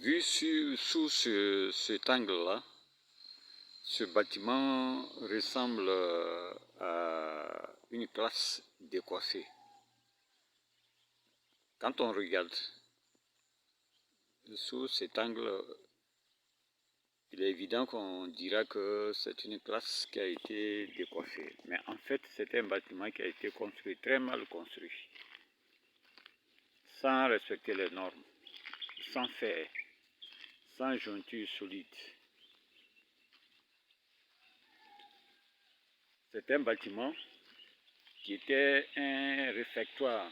Vu sous cet angle-là, ce bâtiment ressemble à une classe décoiffée. Quand on regarde sous cet angle, il est évident qu'on dira que c'est une classe qui a été décoiffée. Mais en fait, c'est un bâtiment qui a été construit, très mal construit, sans respecter les normes, sans fer, sans jointure solide. C'est un bâtiment qui était un réfectoire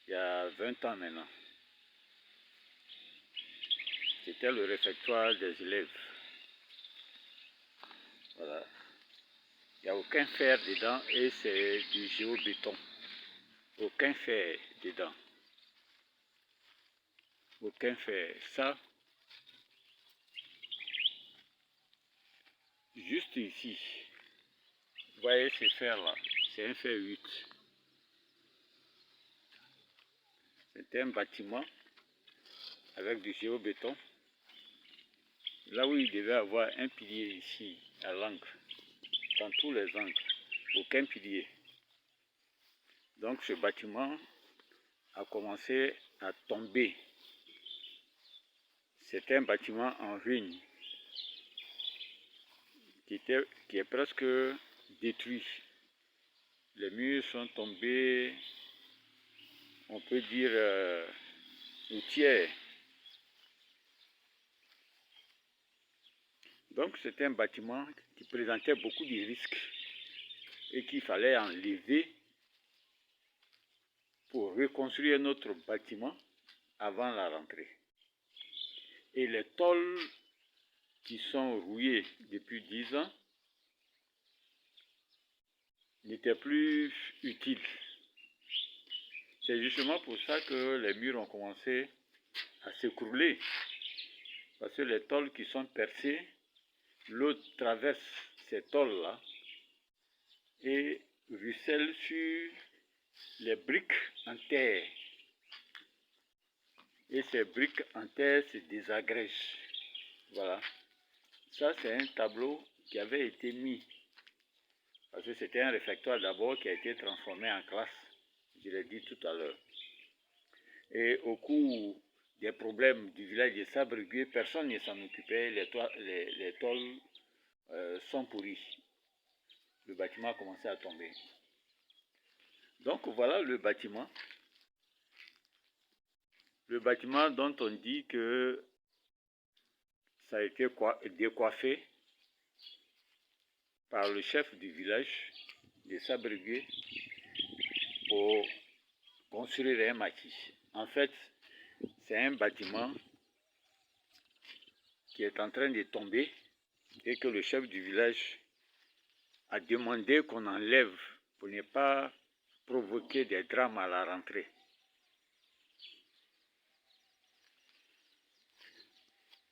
il y a 20 ans maintenant. C'était le réfectoire des élèves. Voilà. Il n'y a aucun fer dedans et c'est du géobéton. Aucun fer dedans. Aucun fer. Ça, juste ici, vous voyez ces fers-là, c'est un fer 8. C'était un bâtiment avec du géobéton. Là où il devait avoir un pilier ici, à l'angle, dans tous les angles, aucun pilier. Donc ce bâtiment a commencé à tomber. C'est un bâtiment en ruine qui est presque détruit. Les murs sont tombés, on peut dire, au tiers. Donc c'était un bâtiment qui présentait beaucoup de risques et qu'il fallait enlever pour reconstruire notre bâtiment avant la rentrée. Et les tôles qui sont rouillées depuis 10 ans n'étaient plus utiles. C'est justement pour ça que les murs ont commencé à s'écrouler. Parce que les tôles qui sont percées, l'eau traverse ces tôles-là et ruisselle sur les briques en terre. Et ces briques en terre se désagrègent. Voilà. Ça, c'est un tableau qui avait été mis. Parce que c'était un réfectoire d'abord qui a été transformé en classe. Je l'ai dit tout à l'heure. Et au cours des problèmes du village de Sabrigué, personne ne s'en occupait. Les tôles sont pourries. Le bâtiment a commencé à tomber. Donc voilà le bâtiment. Le bâtiment dont on dit que ça a été décoiffé par le chef du village de Sabrigué pour construire un maquis. En fait, c'est un bâtiment qui est en train de tomber et que le chef du village a demandé qu'on enlève pour ne pas provoquer des drames à la rentrée.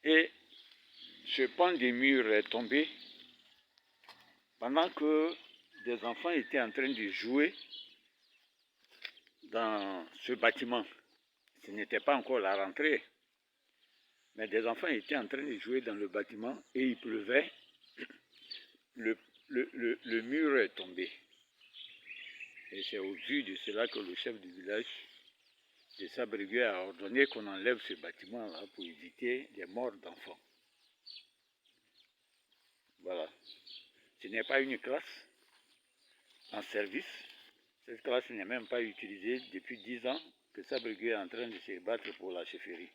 Et ce pan de mur est tombé pendant que des enfants étaient en train de jouer dans ce bâtiment. Ce n'était pas encore la rentrée, mais des enfants étaient en train de jouer dans le bâtiment et il pleuvait. Le mur est tombé. Et c'est au vu de cela que le chef du village de Sabrigué a ordonné qu'on enlève ce bâtiment-là pour éviter des morts d'enfants. Voilà. Ce n'est pas une classe en service. Cette classe n'est même pas utilisée depuis 10 ans que Sabrigué est en train de se battre pour la chefferie.